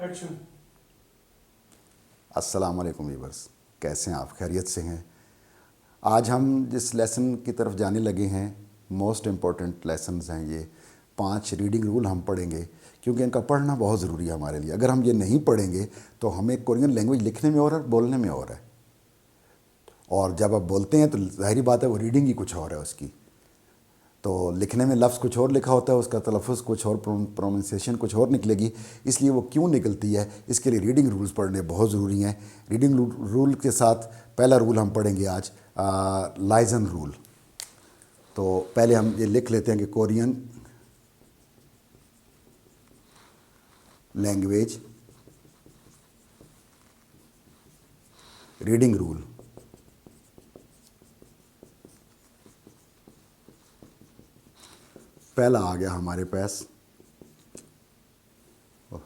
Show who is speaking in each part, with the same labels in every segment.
Speaker 1: Action.
Speaker 2: अस्सलाम वालेकुम viewers, कैसे हैं आप? खैरियत से हैं? आज हम जिस लेसन की तरफ जाने लगे हैं, मोस्ट इम्पॉर्टेंट लेसन्स हैं ये। 5 रीडिंग रूल हम पढ़ेंगे क्योंकि इनका पढ़ना बहुत ज़रूरी है हमारे लिए। अगर हम ये नहीं पढ़ेंगे तो हमें कोरियन लैंग्वेज लिखने में और बोलने में और है, और जब आप बोलते हैं तो ज़ाहिरी बात है वो रीडिंग ही कुछ और है उसकी। तो लिखने में लफ्ज़ कुछ और लिखा होता है, उसका तलफ़ुज़ कुछ और, प्रोनाउंसिएशन कुछ और निकलेगी। इसलिए वो क्यों निकलती है, इसके लिए रीडिंग रूल्स पढ़ने बहुत ज़रूरी हैं। रीडिंग रूल के साथ पहला रूल हम पढ़ेंगे आज, लाइजन रूल। तो पहले हम ये लिख लेते हैं कि कोरियन लैंग्वेज रीडिंग रूल। पहला आ गया हमारे पास,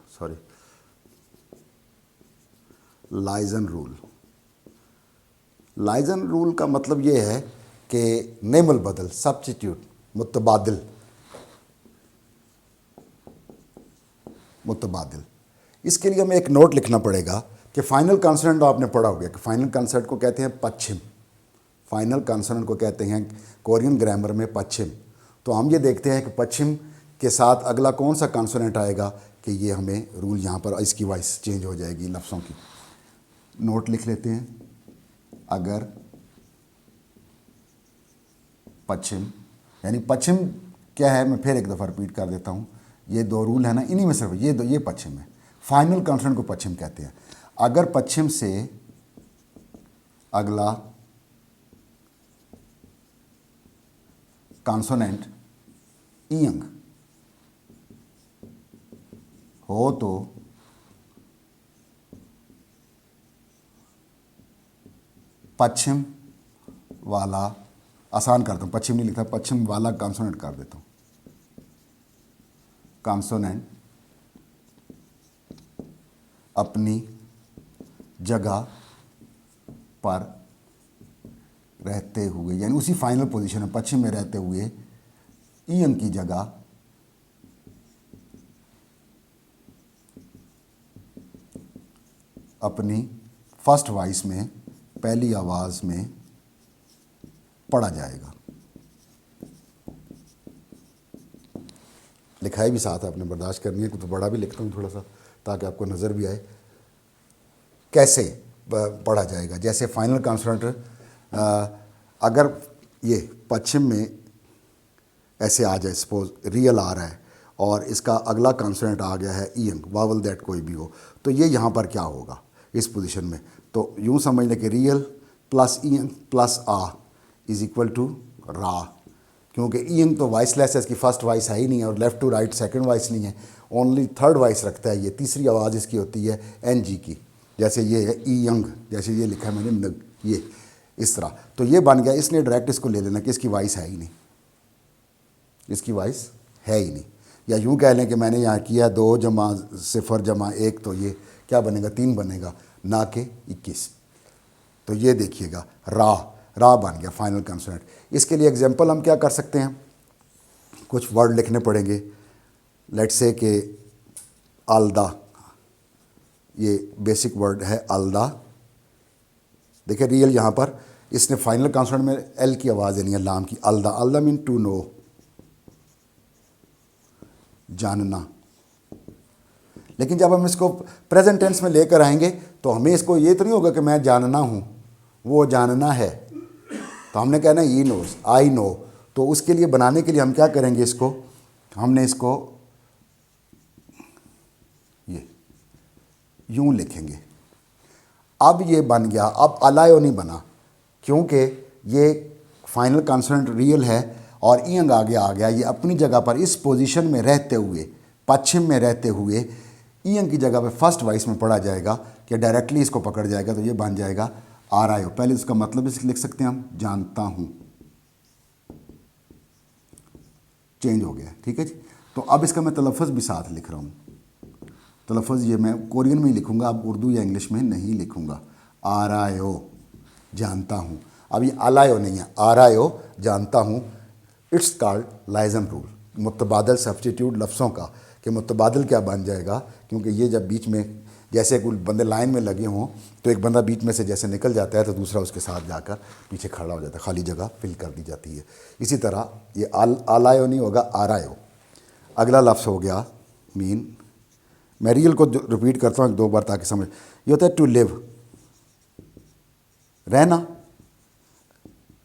Speaker 2: sorry, liaison rule. Liaison rule का मतलब ये है कि नेमल बदल, सब्स्टिट्यूट, मुतबादिल। मुतबादिल इसके लिए हमें एक नोट लिखना पड़ेगा कि फाइनल कॉन्सोनेंट आपने पढ़ा हो गया कि फाइनल कॉन्सोनेंट को कहते हैं पश्चिम। फाइनल कॉन्सोनेंट को कहते हैं कोरियन ग्रामर में पश्चिम। तो हम ये देखते हैं कि पश्चिम के साथ अगला कौन सा कॉन्सोनेंट आएगा कि ये हमें रूल यहाँ पर इसकी वॉइस चेंज हो जाएगी लफ्ज़ों की। नोट लिख लेते हैं, अगर पश्चिम, यानी पश्चिम क्या है, मैं फिर एक दफ़ा रिपीट कर देता हूँ। ये 2 रूल है ना, इन्हीं में सिर्फ ये पश्चिम है। फाइनल कॉन्सोनेंट को पश्चिम कहते हैं। अगर पश्चिम से अगला कॉन्सोनेंट ईयंग हो तो पश्चिम वाला, आसान करता हूँ, पश्चिम नहीं लिखता, पश्चिम वाला कॉन्सोनेंट कर देता हूँ। कॉन्सोनेंट अपनी जगह पर रहते हुए, यानी उसी फाइनल पोजीशन में पश्चिम में रहते हुए ईयन की जगह अपनी फर्स्ट वॉइस में, पहली आवाज़ में पढ़ा जाएगा। लिखाई भी साथ आपने बर्दाश्त करनी है, कुछ बड़ा भी लिखता हूँ थोड़ा सा ताकि आपको नज़र भी आए कैसे पढ़ा जाएगा। जैसे फाइनल कॉन्सोनेंट अगर ये पश्चिम में ऐसे आ जाए, सपोज रियल आ रहा है और इसका अगला कॉन्सोनेंट आ गया है ईयंग, वावल दैट कोई भी हो, तो ये यहाँ पर क्या होगा इस पोजीशन में। तो यूँ समझ लें कि रियल प्लस ईयंग प्लस आ इज़ इक्वल टू रा, क्योंकि ईयंग तो वॉइसलेस है, इसकी फर्स्ट वॉइस है ही नहीं है, और left to right second voice नहीं है, ओनली थर्ड वॉइस रखता है। ये तीसरी आवाज़ इसकी होती है एन जी की, जैसे ये है ईयंग, जैसे ये लिखा है मैंने नग, ये इस तरह। तो ये बन गया, इसलिए डायरेक्ट इसको ले लेना कि इसकी वॉइस है ही नहीं, इसकी वॉइस है ही नहीं। या यूँ कह लें कि मैंने यहाँ किया 2 जमा 0 जमा 1, तो ये क्या बनेगा, 3 बनेगा, ना कि 21। तो ये देखिएगा रा बन गया फाइनल कॉन्सोनेंट। इसके लिए एग्जांपल हम क्या कर सकते हैं, कुछ वर्ड लिखने पड़ेंगे। लेट्स से कि अलदा, ये बेसिक वर्ड है अलदा। देखिए रियल यहाँ पर इसने फाइनल कॉन्सोनेंट में एल की आवाज़ देनी है, लाम की। अलदा, अलदा मीन टू नो, जानना। लेकिन जब हम इसको प्रेजेंट टेंस में लेकर आएंगे तो हमें इसको ये तो नहीं होगा कि मैं जानना हूँ, वो जानना है। तो हमने कहना ही नोस, आई नो। तो उसके लिए बनाने के लिए हम क्या करेंगे, इसको हमने इसको ये यूं लिखेंगे। अब ये बन गया, अब अलायो नहीं बना, क्योंकि ये फाइनल कॉन्सोनेंट रियल है और ईयंग आगे आ गया। ये अपनी जगह पर इस पोजीशन में रहते हुए, पश्चिम में रहते हुए ईयंग की जगह पे फर्स्ट वॉइस में पढ़ा जाएगा कि डायरेक्टली इसको पकड़ जाएगा। तो ये बन जाएगा आरायो। पहले इसका मतलब इस लिख सकते हैं हम, जानता हूँ, चेंज हो गया, ठीक है जी। तो अब इसका मैं तलफ़ुज़ भी साथ लिख रहा हूँ। तलफ़ुज़ ये मैं कोरियन में ही लिखूँगा, अब उर्दू या इंग्लिश में नहीं लिखूँगा। आरायो, जानता हूँ। अब ये अलायो नहीं है, आरायो, जानता हूँ। इट्स कॉल्ड लाइजन रूल, मुतबादल सब्स्टिट्यूट लफ्ज़ों का, कि मुतबादिल क्या बन जाएगा, क्योंकि ये जब बीच में जैसे कोई बंदे लाइन में लगे हों तो एक बंदा बीच में से जैसे निकल जाता है तो दूसरा उसके साथ जाकर पीछे खड़ा हो जाता है, खाली जगह फिल कर दी जाती है। इसी तरह ये आलायो नहीं होगा, आरायो। अगला लफ्ज़ हो गया मीन। मैं रियल को रिपीट करता हूँ एक दो बार ताकि समझ। ये होता है टू लिव, रहना,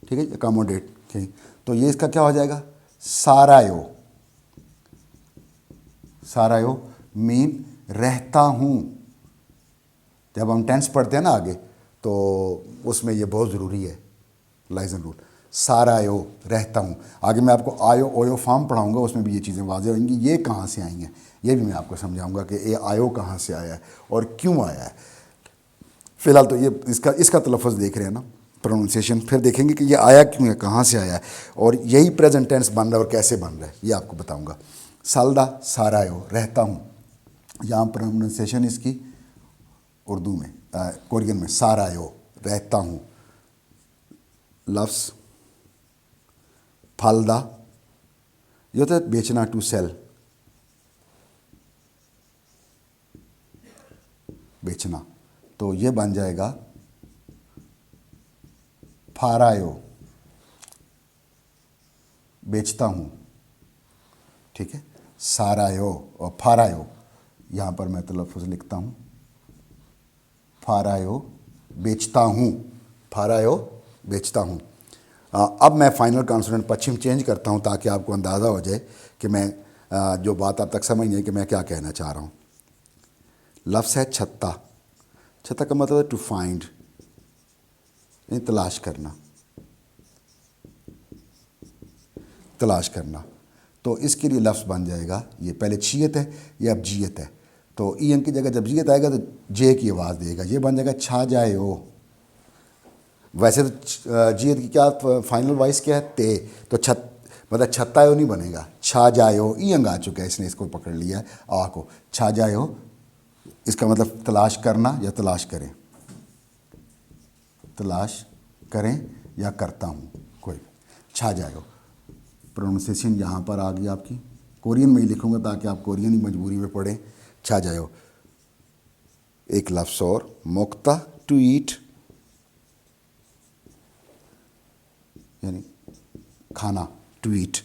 Speaker 2: ठीक है, अकोमोडेट, ठीक। तो ये इसका क्या हो जाएगा, सारायो। सारायो मीन रहता हूँ। जब हम टेंस पढ़ते हैं ना आगे तो उसमें ये बहुत ज़रूरी है, लाइजन रूल। सारायो रहता हूँ। आगे मैं आपको आयो ओयो फार्म पढ़ाऊँगा, उसमें भी ये चीज़ें वाज़ेह होंगी। ये कहाँ से आई हैं ये भी मैं आपको समझाऊँगा कि ये आयो कहाँ से आया है और क्यों आया है। फ़िलहाल तो ये इसका तलफ़्फ़ुज़ देख रहे हैं ना, प्रोनाउंसिएशन, फिर देखेंगे कि ये आया क्यों है, कहाँ से आया है, और यही प्रेजेंट टेंस बन रहा है और कैसे बन रहा है ये आपको बताऊँगा। सालदा सारायो रहता हूँ, यहाँ प्रोनाउंसिएशन इसकी उर्दू में कोरियन में सारायो रहता हूँ। लफ्ज़ फालदा ये होता है बेचना, टू सेल, बेचना, तो ये बन जाएगा फारायो, बेचता हूँ, ठीक है। सारायो और फारायो, यहाँ पर मैं तलफ़्फ़ुज़ लिखता हूँ फारायो, बेचता हूँ, फारायो बेचता हूँ। अब मैं फाइनल कॉन्सोनेंट पश्चिम चेंज करता हूँ ताकि आपको अंदाज़ा हो जाए कि मैं जो बात अब तक समझ नहीं कि मैं क्या कहना चाह रहा हूँ। लफ्ज़ है छत्ता। छत्ता का मतलब है टू फाइंड, यानी तलाश करना, तलाश करना। तो इसके लिए लफ्ज़ बन जाएगा, ये पहले छियत है, ये अब जियत है, तो ई एन की जगह जब जियत आएगा तो जे की आवाज़ देगा, ये बन जाएगा छा जाए ओ। वैसे तो जियत की क्या फाइनल वॉइस क्या है, ते, तो मतलब छत्तायो नहीं बनेगा, छा जायो। ई अंग आ चुका है, इसने इसको पकड़ लिया है आ को, छा जायो, इसका मतलब तलाश करना या तलाश करें, तलाश करें या करता हूँ कोई, छा जायो। प्रोनाउंसिएशन यहाँ पर आ गई आपकी, कोरियन में ही लिखूँगा ताकि आप कोरियन ही मजबूरी में पढ़ें, छा जायो। एक लफ्ज़ और मोक्ता, टू ईट, यानी खाना, टू ईट,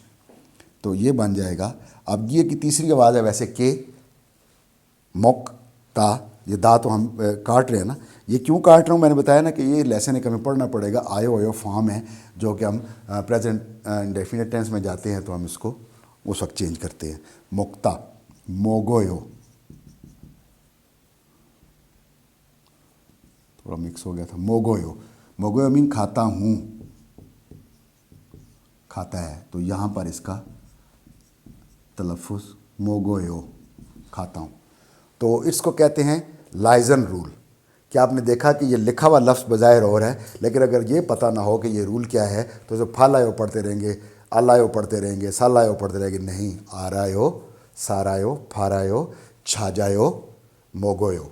Speaker 2: तो ये बन जाएगा। अब ये की तीसरी आवाज़ है वैसे के, मोक्ता, ये दा तो हम काट रहे हैं ना, ये क्यों काट रहा हूँ मैंने बताया ना कि ये लेसन एक हमें पढ़ना पड़ेगा। आयो आयो फॉर्म है जो कि हम प्रेजेंट इंडेफिनिट टेंस में जाते हैं तो हम इसको उस वक्त चेंज करते हैं। मुक्ता, मोगोयो, थोड़ा मिक्स हो गया था, मोगोयो। मोगोयो मीन खाता हूँ, खाता है, तो यहाँ पर इसका तलफ़्फ़ुज़ मोगोयो, खाता हूँ। तो इसको कहते हैं लाइजन रूल। क्या आपने देखा कि ये लिखा हुआ लफ्ज़ बज़ाहिर और है, लेकिन अगर ये पता ना हो कि ये रूल क्या है तो जो फालायो पढ़ते रहेंगे, अलायो पढ़ते रहेंगे, सालायो पढ़ते रहेंगे, नहीं, आरायो, सारायो, फारायो, छाजायो, मोगोयो।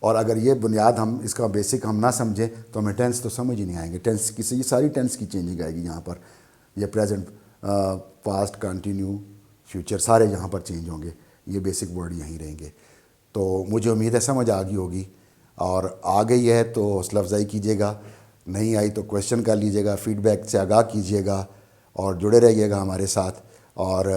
Speaker 2: और अगर ये बुनियाद हम इसका बेसिक हम ना समझें तो हमें टेंस तो समझ ही नहीं आएंगे। टेंस की ये सारी टेंस की चेंजिंग आएगी यहाँ पर, ये प्रेजेंट, पास्ट, कंटिन्यू, फ्यूचर सारे यहाँ पर चेंज होंगे, ये बेसिक वर्ड यहीं रहेंगे। तो मुझे उम्मीद है समझ आ गई होगी, और आ गई है तो हौसला अफजाई कीजिएगा, नहीं आई तो क्वेश्चन कर लीजिएगा, फीडबैक से आगाह कीजिएगा और जुड़े रहिएगा हमारे साथ। और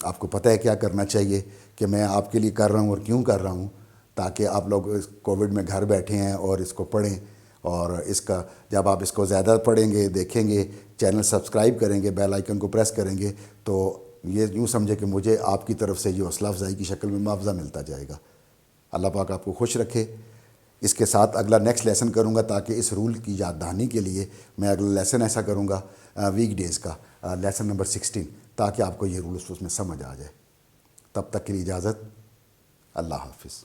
Speaker 2: आपको पता है क्या करना चाहिए कि मैं आपके लिए कर रहा हूँ और क्यों कर रहा हूँ, ताकि आप लोग इस कोविड में घर बैठे हैं और इसको पढ़ें, और इसका जब आप इसको ज़्यादा पढ़ेंगे, देखेंगे, चैनल सब्सक्राइब करेंगे, बेल आइकन को प्रेस करेंगे, तो ये यूँ समझे कि मुझे आपकी तरफ से ये हौसला अफजाई की शक्ल में मुआवजा मिलता जाएगा। अल्लाह पाक आपको खुश रखे। इसके साथ अगला नेक्स्ट लेसन करूँगा ताकि इस रूल की याद दहानी के लिए मैं अगला लेसन ऐसा करूँगा वीक डेज़ का, लेसन नंबर 16, ताकि आपको ये रूल उसमें समझ आ जाए। तब तक के लिए इजाज़त, अल्लाह हाफिज़।